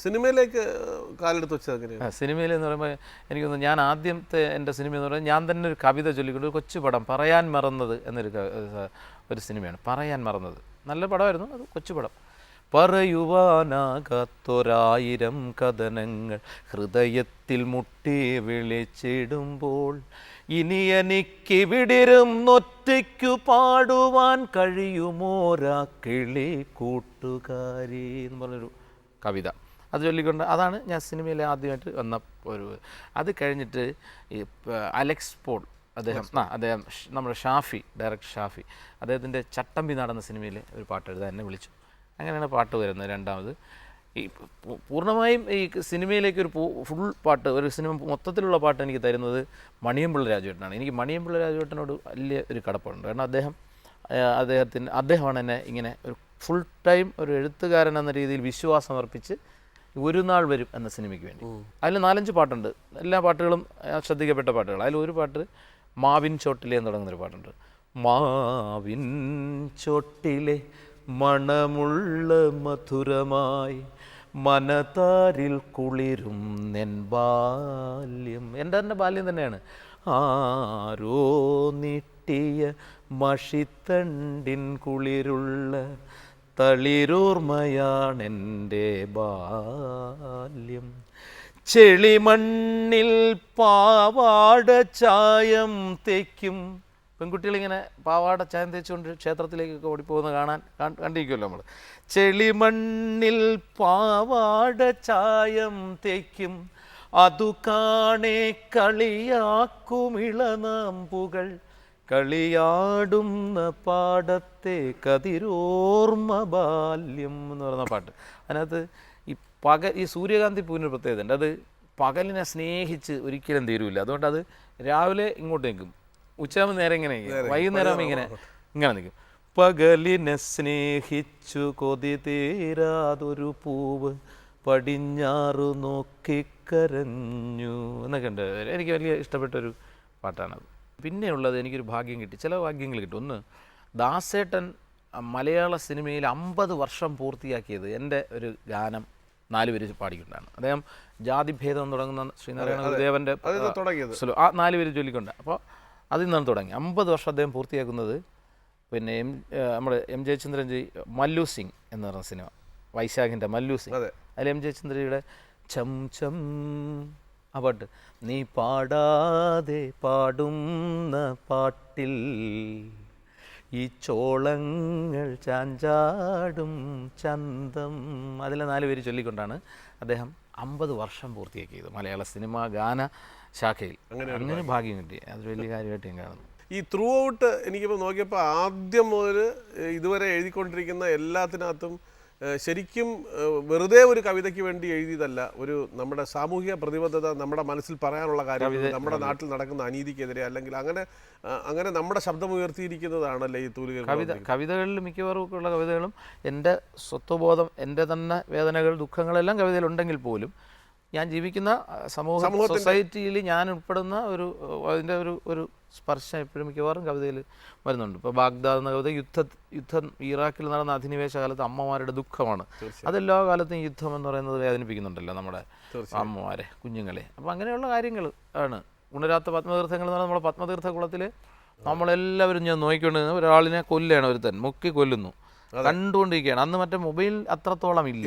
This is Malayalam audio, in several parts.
സിനിമയിലേക്ക് കാലെടുത്ത് വെച്ചത് എങ്ങനെയാണ്? സിനിമയിലെന്ന് പറയുമ്പോൾ എനിക്കൊന്ന് ഞാൻ ആദ്യത്തെ എൻ്റെ സിനിമ എന്ന് പറയുന്നത് ഞാൻ തന്നെ ഒരു കവിത ചൊല്ലിക്കൊണ്ട് ഒരു കൊച്ചു പടം പറയാൻ മറന്നത് ഒരു സിനിമയാണ്. പറയാൻ മറന്നത് നല്ല പടമായിരുന്നു. അത് കൊച്ചു പടം. പറയുവാനാകാത്തൊരായിരം കഥനങ്ങൾ ഹൃദയത്തിൽ മുട്ടി വിളിച്ചിടുമ്പോൾ ഇനി എനിക്കിവിടിരും ഒറ്റയ്ക്കു പാടുവാൻ കഴിയുമോരാ കിളി കൂട്ടുകാരി എന്ന് പറഞ്ഞൊരു കവിത. അത് ചൊല്ലിക്കൊണ്ട് അതാണ് ഞാൻ സിനിമയിൽ ആദ്യമായിട്ട് വന്ന ഒരു. അത് കഴിഞ്ഞിട്ട് ഈ അലക്സ് പോൾ അദ്ദേഹം നമ്മുടെ ഷാഫി, ഡയറക്ടർ ഷാഫി, അദ്ദേഹത്തിൻ്റെ ചട്ടമ്പി നടന്ന സിനിമയിൽ ഒരു പാട്ട് എഴുതാൻ എന്നെ വിളിച്ചു. അങ്ങനെയാണ് പാട്ട് വരുന്നത്. രണ്ടാമത് ഈ പൂർണ്ണമായും ഈ സിനിമയിലേക്ക് ഒരു ഫുൾ പാട്ട്, ഒരു സിനിമ മൊത്തത്തിലുള്ള പാട്ട് എനിക്ക് തരുന്നത് മണിയമ്പിള്ള രാജുവേട്ടനാണ്. എനിക്ക് മണിയമ്പിള്ള രാജുവേട്ടനോട് വലിയ ഒരു കടപ്പാടുണ്ട്. കാരണം അദ്ദേഹമാണ് എന്നെ ഇങ്ങനെ ഒരു ഫുൾ ടൈം ഒരു എഴുത്തുകാരൻ എന്ന രീതിയിൽ വിശ്വാസം അർപ്പിച്ച് ഒരു നാൾ വരും എന്ന സിനിമയ്ക്ക് വേണ്ടി. അതിൽ 4-5 പാട്ടുണ്ട്. എല്ലാ പാട്ടുകളും ശ്രദ്ധിക്കപ്പെട്ട പാട്ടുകൾ. അതിലൊരു പാട്ട് മാവിൻ ചോട്ടിലെ എന്ന് തുടങ്ങുന്നൊരു പാട്ടുണ്ട്. മാവിൻ ചോട്ടിലെ മണമുള്ള മധുരമായി മനതാരിൽ കുളിരും നെൻ ബാല്യം. എൻ്റെ തന്നെ ബാല്യം തന്നെയാണ്. ആരോ നീട്ടിയ മഷിത്തണ്ടിൻ കുളിരുള്ള തളിരോർമ്മയാണെൻ്റെ ബാല്യം. ചെളിമണ്ണിൽ പാവാട ചായം തേക്കും. പെൺകുട്ടികളിങ്ങനെ പാവാട ചായം തേച്ചുകൊണ്ട് ക്ഷേത്രത്തിലേക്കൊക്കെ ഓടിപ്പോകുന്ന കണ്ടിരിക്കുമല്ലോ നമ്മൾ. ചെളിമണ്ണിൽ പാവാട ചായം തേക്കും അതു കാണേ കളിയാക്കുമിളനാമ്പുകൾ കളിയാടുന്ന പാടത്തെ കതിരോർമ്മ ബാല്യം എന്ന് പറയുന്ന പാട്ട്. അതിനകത്ത് ഈ സൂര്യകാന്തി പൂവിനൊരു പ്രത്യേകത ഉണ്ട്. അത് പകലിനെ സ്നേഹിച്ച് ഒരിക്കലും തീരുമില്ല. അതുകൊണ്ട് അത് രാവിലെ ഇങ്ങോട്ട് നിൽക്കും, ഉച്ചയാകുമ്പോൾ നേരെ ഇങ്ങനെ വൈകുന്നേരം ഇങ്ങനെ നിൽക്കും. പകലിനെ സ്നേഹിച്ചു കൊതി തീരാതൊരു പൂവ് പടിഞ്ഞാറു നോക്കിക്കരഞ്ഞു എന്നൊക്കെ ഉണ്ട്. എനിക്ക് വലിയ ഇഷ്ടപ്പെട്ടൊരു പാട്ടാണത്. പിന്നെയുള്ളത് എനിക്കൊരു ഭാഗ്യം കിട്ടി, ചില ഭാഗ്യങ്ങൾ കിട്ടും. ഒന്ന്, ദാസേട്ടൻ മലയാള സിനിമയിൽ 50 വർഷം പൂർത്തിയാക്കിയത് എൻ്റെ ഒരു ഗാനം 4 പേര് പാടിക്കൊണ്ടാണ്. അദ്ദേഹം ജാതിഭേദം തുടങ്ങുന്ന ശ്രീനാരായണ ഗുരുദേവൻ്റെ ആ 4 പേര് ചൊല്ലിക്കൊണ്ട്. അപ്പോൾ അതിൽ നിന്നാണ് തുടങ്ങി. 50 വർഷം അദ്ദേഹം പൂർത്തിയാക്കുന്നത്. പിന്നെ നമ്മുടെ എം ജയചന്ദ്രൻജി മല്ലു സിംഗ് എന്ന് പറഞ്ഞ സിനിമ, വൈശാഖിൻ്റെ മല്ലു സിംഗ്, അതിൽ എം ജയചന്ദ്രയുടെ ചം ചം ആ പാട്ട്, നീ പാടാതെ പാടുന്ന പാട്ടിൽ ഈ ചോളങ്ങൾ ചാഞ്ചാടും ചന്തം, അതിലെ 4 പേര് ചൊല്ലിക്കൊണ്ടാണ് അദ്ദേഹം 50 വർഷം പൂർത്തിയാക്കിയത് മലയാള സിനിമ ഗാന ശാഖയിൽ. അങ്ങനെ ഭാഗ്യം കിട്ടി. അത് വലിയ കാര്യമായിട്ട് ഞാൻ കാണുന്നു. ഈ ത്രൂ ഔട്ട് എനിക്കിപ്പോൾ നോക്കിയപ്പോൾ ആദ്യം മുതൽ ഇതുവരെ എഴുതിക്കൊണ്ടിരിക്കുന്ന എല്ലാത്തിനകത്തും ശരിക്കും വെറുതെ ഒരു കവിതയ്ക്ക് വേണ്ടി എഴുതിയതല്ല, ഒരു നമ്മുടെ സാമൂഹിക പ്രതിബദ്ധത, നമ്മുടെ മനസ്സിൽ പറയാനുള്ള കാര്യം, നമ്മുടെ നാട്ടിൽ നടക്കുന്ന അനീതിക്കെതിരെ അല്ലെങ്കിൽ അങ്ങനെ നമ്മുടെ ശബ്ദം ഉയർത്തിയിരിക്കുന്നതാണല്ലേ ഈ തൂലിക കവിതകളിൽ. മിക്കവാറും ഉള്ള കവിതകളും എൻ്റെ സ്വത്വബോധം, എൻ്റെ തന്നെ വേദനകൾ, ദുഃഖങ്ങളെല്ലാം കവിതയിലുണ്ടെങ്കിൽ പോലും ഞാൻ ജീവിക്കുന്ന സൊസൈറ്റിയിൽ ഞാൻ ഉൾപ്പെടുന്ന അതിൻ്റെ ഒരു സ്പർശം എപ്പോഴും മിക്കവാറും കവിതയിൽ വരുന്നുണ്ട്. ഇപ്പോൾ ബാഗ്ദാദ് എന്ന കവിത യുദ്ധം ഇറാഖിൽ നടന്ന അധിനിവേശ കാലത്ത് അമ്മമാരുടെ ദുഃഖമാണ്. അതെല്ലാ കാലത്തും യുദ്ധം എന്ന് പറയുന്നത് വേദനിപ്പിക്കുന്നുണ്ടല്ലോ നമ്മുടെ അമ്മമാരെ, കുഞ്ഞുങ്ങളെ. അപ്പോൾ അങ്ങനെയുള്ള കാര്യങ്ങൾ ആണ്. ഉണരാത്ത പത്മതീർത്ഥങ്ങൾ എന്ന് പറഞ്ഞാൽ നമ്മുടെ പത്മതീർത്ഥ കുളത്തിൽ നമ്മളെല്ലാവരും ഞാൻ നോക്കിക്കൊണ്ട് ഒരാളിനെ കൊല്ലുകയാണ്, ഒരുത്തൻ മുക്കി കൊല്ലുന്നു, കണ്ടുകൊണ്ടിരിക്കുകയാണ്. അന്ന് മറ്റേ മൊബൈൽ അത്രത്തോളം ഇല്ല.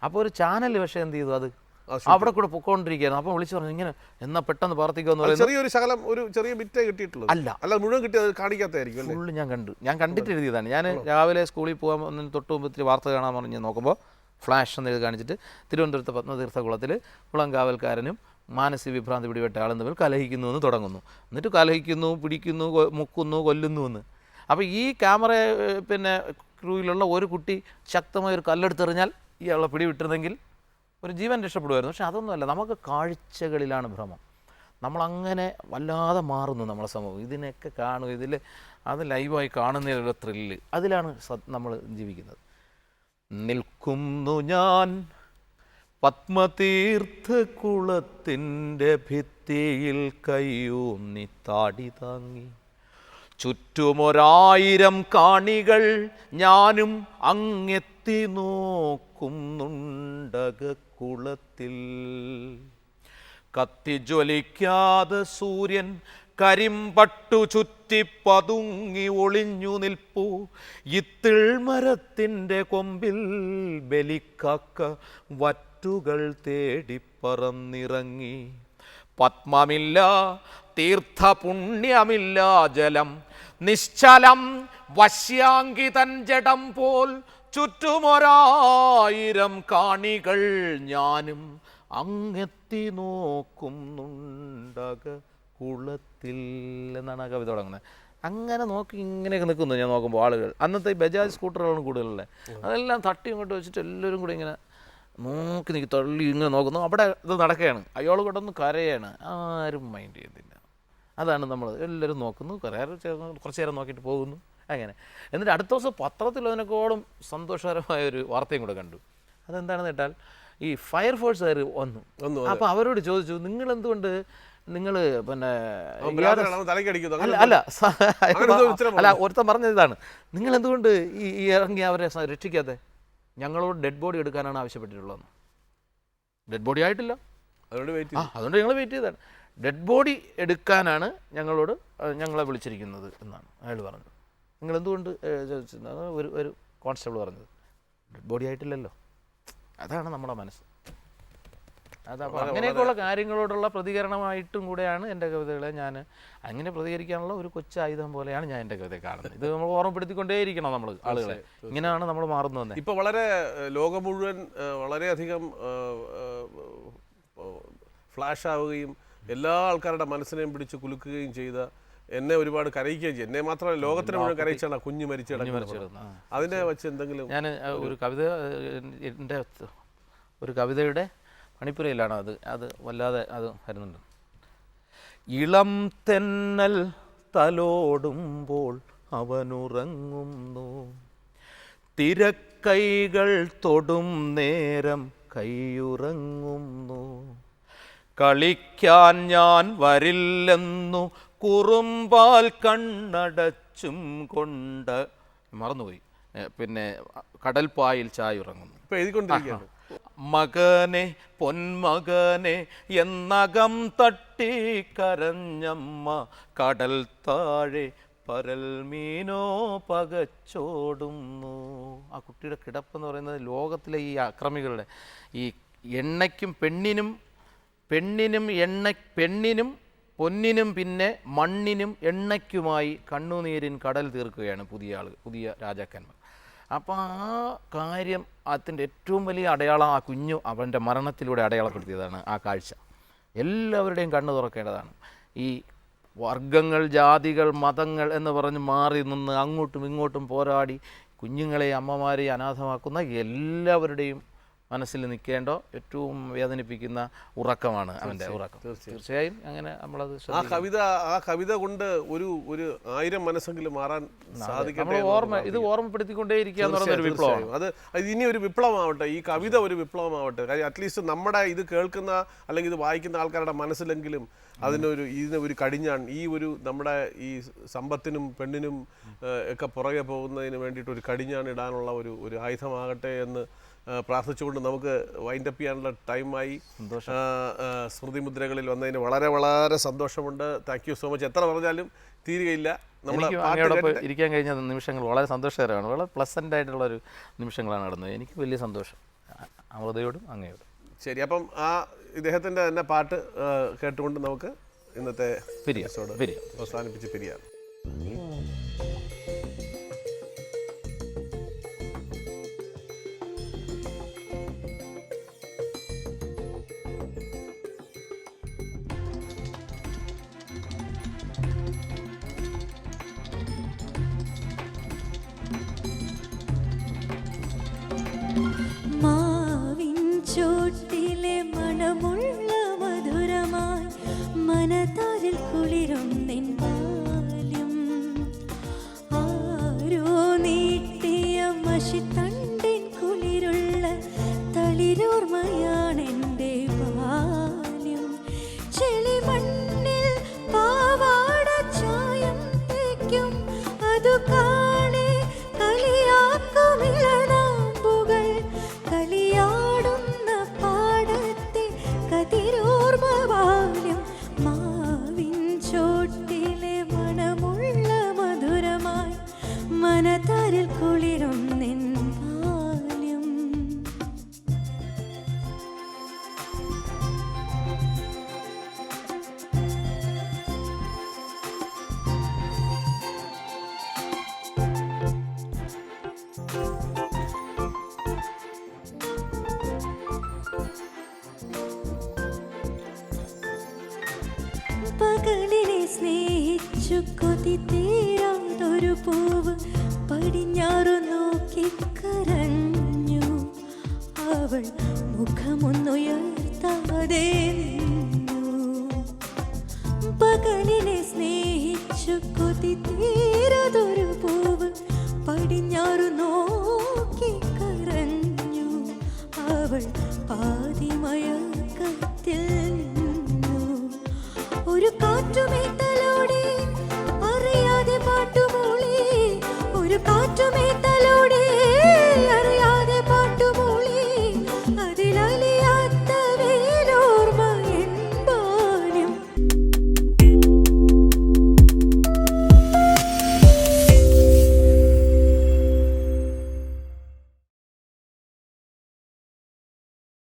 അപ്പോൾ ഒരു ചാനൽ പക്ഷേ എന്ത് ചെയ്തു, അത് അവിടെ കൂടെ പൊക്കോണ്ടിരിക്കുകയാണ്. അപ്പോൾ വിളിച്ചു പറഞ്ഞു ഇങ്ങനെ എന്നാ പെട്ടെന്ന് പ്രവർത്തിക്കുമെന്ന് പറയുന്നത്. ചെറിയ ബിറ്റേ കിട്ടിയിട്ടുള്ളൂ, അല്ല മുഴുവൻ കിട്ടിയത് കാണിക്കാത്തായിരിക്കും. ഫുള്ള് ഞാൻ കണ്ടിട്ട് എഴുതിയതാണ്. ഞാൻ രാവിലെ സ്കൂളിൽ പോകാൻ തൊട്ട് മുമ്പ് ഇത്തിരി വാർത്ത കാണാൻ പറഞ്ഞ് നോക്കുമ്പോൾ ഫ്ലാഷ് എന്ന് എഴുതി കാണിച്ചിട്ട് തിരുവനന്തപുരത്ത് പത്മതീർത്ഥ കുളത്തിൽ കുളംകാവൽക്കാരനും മാനസിക വിഭ്രാന്തി പിടിപെട്ട ആളും തമ്മിൽ കലഹിക്കുന്നു എന്ന് തുടങ്ങുന്നു. എന്നിട്ട് കലഹിക്കുന്നു, പിടിക്കുന്നു, മുക്കുന്നു, കൊല്ലുന്നു എന്ന്. അപ്പോൾ ഈ ക്യാമറ ക്രൂയിലുള്ള ഒരു കുട്ടി ശക്തമായ ഒരു കല്ലെടുത്തെറിഞ്ഞാൽ ഇയാളെ പിടിവിട്ടിരുന്നെങ്കിൽ ഒരു ജീവൻ രക്ഷപ്പെടുമായിരുന്നു. പക്ഷെ അതൊന്നുമല്ല, നമുക്ക് കാഴ്ചകളിലാണ് ഭ്രമം. നമ്മളങ്ങനെ വല്ലാതെ മാറുന്നു നമ്മളെ സമൂഹം. ഇതിനൊക്കെ കാണുക, അത് ലൈവായി കാണുന്നതിലുള്ള ത്രില്ല്, അതിലാണ് നമ്മൾ ജീവിക്കുന്നത്. നിൽക്കുന്നു ഞാൻ പത്മതീർത്ഥ കുളത്തിൻ്റെ ഭിത്തിയിൽ കയ്യൂന്നി താടി താങ്ങി, ചുറ്റുമൊരായിരം കാണികൾ, ഞാനും അങ്ങെത്തി അങ്ങെത്തി നോക്കുന്നുണ്ടകുളത്തിൽ. കത്തിജ്വലിക്കാതെ സൂര്യൻ കരിമ്പട്ടു ചുറ്റി പതുങ്ങി ഒളിഞ്ഞു നിൽപ്പു. ഇത്തിൾ മരത്തിൻ്റെ കൊമ്പിൽ ബലിക്കാക്ക വറ്റുകൾ തേടിപ്പറന്നിറങ്ങി. പത്മമില്ല തീർത്ഥപുണ്യമില്ല ജലം, നിശ്ചലം വശ്യാങ്കിതൻ ജഡം പോൽ ചുറ്റുമൊരായിരം കാണികൾ ഞാനും അങ്ങെത്തി നോക്കുന്നുണ്ടകുളത്തിൽ എന്നാണ് ആ കവിത തുടങ്ങുന്നത്. അങ്ങനെ നോക്കി ഇങ്ങനെയൊക്കെ നിൽക്കുന്നു ഞാൻ നോക്കുമ്പോൾ ആളുകൾ. അന്നത്തെ ഈ ബജാജ് സ്കൂട്ടറുകളാണ് കൂടുതലല്ലേ, അതെല്ലാം തട്ടി ഇങ്ങോട്ട് വെച്ചിട്ട് എല്ലാവരും കൂടി ഇങ്ങനെ നോക്കി നിൽക്കി തള്ളി ഇങ്ങനെ നോക്കുന്നു. അവിടെ ഇത് നടക്കുകയാണ്, അയാൾ കിടന്ന് കരയാണ്, ആരും മൈൻഡ് ചെയ്യുന്നില്ല. അതാണ് നമ്മൾ എല്ലാവരും നോക്കുന്നു, കുറച്ച് നേരം നോക്കിയിട്ട് പോകുന്നു അങ്ങനെ. എന്നിട്ട് അടുത്ത ദിവസം പത്രത്തിൽ അതിനേക്കോളം സന്തോഷകരമായൊരു വാർത്തയും കൂടെ കണ്ടു. അതെന്താണെന്ന് കേട്ടാൽ ഈ ഫയർഫോഴ്സുകാർ വന്നു. അപ്പോൾ അവരോട് ചോദിച്ചു, നിങ്ങളെന്തുകൊണ്ട് നിങ്ങൾ പിന്നെ അല്ല ഒരുത്തൻ പറഞ്ഞത് ഇതാണ്, നിങ്ങളെന്തുകൊണ്ട് ഈ ഇറങ്ങി അവരെ രക്ഷിക്കാതെ? ഞങ്ങളോട് ഡെഡ് ബോഡി എടുക്കാനാണ് ആവശ്യപ്പെട്ടിട്ടുള്ളതെന്ന്. ഡെഡ് ബോഡി ആയിട്ടില്ല, അതുകൊണ്ട് ഞങ്ങൾ വെയിറ്റ് ചെയ്താണ്. ഡെഡ് ബോഡി എടുക്കാനാണ് ഞങ്ങളെ വിളിച്ചിരിക്കുന്നത് എന്നാണ് അയാൾ പറഞ്ഞത്. നിങ്ങളെന്തുകൊണ്ട് ഒരു കോൺസ്റ്റബിൾ പറഞ്ഞത്, ഡെഡ് ബോഡി ആയിട്ടില്ലല്ലോ. അതാണ് നമ്മുടെ മനസ്സ്. അതപ്പോൾ അങ്ങനെയൊക്കെയുള്ള കാര്യങ്ങളോടുള്ള പ്രതികരണമായിട്ടും കൂടെയാണ് എൻ്റെ കവിതകളെ ഞാൻ അങ്ങനെ പ്രതികരിക്കാനുള്ള ഒരു കൊച്ചായുധം പോലെയാണ് ഞാൻ എൻ്റെ കവിതയെ കാണുന്നത്. ഇത് നമ്മൾ ഓർമ്മപ്പെടുത്തിക്കൊണ്ടേയിരിക്കണം നമ്മൾ ആളുകളെ. ഇങ്ങനെയാണ് നമ്മൾ മാറുന്നത്. ഇപ്പോൾ വളരെ ലോകം മുഴുവൻ വളരെയധികം ഫ്ലാഷ് ആവുകയും എല്ലാ ആൾക്കാരുടെ മനസ്സിനെയും പിടിച്ച് കുലുക്കുകയും ചെയ്ത, എന്നെ ഒരുപാട് കരയിക്കുകയും ചെയ്യും. എന്നെ മാത്രമല്ല, ലോകത്തിന് മുഴുവൻ കരയിച്ചാണ് കുഞ്ഞ് മരിച്ചു. അതിനെ വെച്ച് എന്തെങ്കിലും ഞാൻ ഒരു കവിത, എൻ്റെ ഒരു കവിതയുടെ മണിപ്പുരയിലാണ് അത് വല്ലാതെ അത് വരുന്നുണ്ട്. ഇളം തെന്നൽ തലോടുമ്പോൾ അവനുറങ്ങുന്നു, തിരക്കൈകൾ തൊടും നേരം കൈയുറങ്ങുന്നു. കളിക്കാൻ ഞാൻ വരില്ലെന്നു കുറുമ്പാൽ കണ്ണടച്ചും കൊണ്ട് മറന്നുപോയി. പിന്നെ കടൽപ്പായിൽ ചായുറങ്ങുന്നു. ഇപ്പം എഴുതിക്കൊണ്ടിരിക്കുകയാണ്. മകനെ പൊന്മകനെ എന്നകം തട്ടി കരഞ്ഞമ്മ, കടൽ താഴെ പരൽ മീനോ പകച്ചോടുന്നു. ആ കുട്ടിയുടെ കിടപ്പെന്ന് പറയുന്നത് ലോകത്തിലെ ഈ അക്രമികളുടെ ഈ എണ്ണയ്ക്കും പെണ്ണിനും പൊന്നിനും പിന്നെ മണ്ണിനും എണ്ണയ്ക്കുമായി കണ്ണുനീരിൻ കടൽ തീർക്കുകയാണ് പുതിയ രാജാക്കന്മാർ. അപ്പോൾ ആ കാര്യം അതിൻ്റെ ഏറ്റവും വലിയ അടയാളം ആ കുഞ്ഞു അവൻ്റെ മരണത്തിലൂടെ അടയാളപ്പെടുത്തിയതാണ് ആ കാഴ്ച. എല്ലാവരുടെയും കണ്ണു തുറക്കേണ്ടതാണ്. ഈ വർഗങ്ങൾ, ജാതികൾ, മതങ്ങൾ എന്ന് പറഞ്ഞ് മാറി നിന്ന് അങ്ങോട്ടും ഇങ്ങോട്ടും പോരാടി കുഞ്ഞുങ്ങളെയും അമ്മമാരെയും അനാഥമാക്കുന്ന എല്ലാവരുടെയും മനസ്സിൽ നിൽക്കേണ്ട ഏറ്റവും വേദനിപ്പിക്കുന്ന ഉറക്കമാണ് അവൻ്റെ ഉറക്കം. തീർച്ചയായും അങ്ങനെ നമ്മളത് ആ കവിത കൊണ്ട് ഒരു 1000 മനസ്സെങ്കിലും മാറാൻ സാധിക്കട്ടെ. ഇത് ഓർമ്മപ്പെടുത്തിക്കൊണ്ടേയിരിക്കുക എന്ന് പറയുന്ന ഒരു വിപ്ലവമാണ്. അത് ഇനി ഒരു വിപ്ലവമാവട്ടെ, ഈ കവിത ഒരു വിപ്ലവമാവട്ടെ. കാര്യം അറ്റ്ലീസ്റ്റ് നമ്മുടെ ഇത് കേൾക്കുന്ന അല്ലെങ്കിൽ ഇത് വായിക്കുന്ന ആൾക്കാരുടെ മനസ്സിലെങ്കിലും ഇതിനൊരു കടിഞ്ഞാൺ, നമ്മുടെ ഈ സമ്പത്തിനും പെണ്ണിനും ഒക്കെ പുറകെ പോകുന്നതിന് വേണ്ടിയിട്ട് ഒരു കടിഞ്ഞാൺ ഇടാനുള്ള ഒരു ആയുധമാകട്ടെ എന്ന് പ്രാർത്ഥിച്ചുകൊണ്ട് നമുക്ക് വൈൻഡപ്പ് ചെയ്യാനുള്ള ടൈമായി. സ്മൃതിമുദ്രകളിൽ വന്നതിന് വളരെ വളരെ സന്തോഷമുണ്ട്. Thank you so much. എത്ര പറഞ്ഞാലും തീരുകയില്ല. നമ്മളോടൊപ്പം ഇരിക്കാൻ കഴിഞ്ഞ നിമിഷങ്ങൾ വളരെ സന്തോഷകരമാണ്. വളരെ പ്ലസൻ്റ് ആയിട്ടുള്ളൊരു നിമിഷങ്ങളാണ് നടന്നത്. എനിക്ക് വലിയ സന്തോഷം, അമൃതയോടും അങ്ങയോടും. ശരി, അപ്പം ഇദ്ദേഹത്തിൻ്റെ തന്നെ പാട്ട് കേട്ടുകൊണ്ട് നമുക്ക് ഇന്നത്തെ എപ്പിസോഡ് അവസാനിപ്പിച്ച് പിരിയാം. ചോട്ടിലെ മണമുള്ള മധുരമായി മനതാരിൽ കുളിരും നിൻ ബാല്യം. ആരോ നീട്ടിയ മഷിത്തണ്ടിൻ കുളിരുള്ള തളിരോർമ്മയാണെൻ്റെ ബാല്യം. ചെളിമണ്ണിൽ പാവാട ചായം തേക്കും അതു കാണെ കളിയാക്കുമിളനാമ്പു സ്നേഹിച്ചു കൊതി തീരാതൊരു പൂവ് പടിഞ്ഞാറു നോക്കി കരഞ്ഞു. അവൾ മുഖമൊന്നുയർത്താതെ നിന്നു. പകലിനെ സ്നേഹിച്ചു കൊതി തീരാതൊരു പൂവ് പടിഞ്ഞാറു നോക്കി കരഞ്ഞു. അവൾ പാതിമയക്കത്തിൽ നിന്നു. ഒരു കാറ്റുമേത്തലോടെ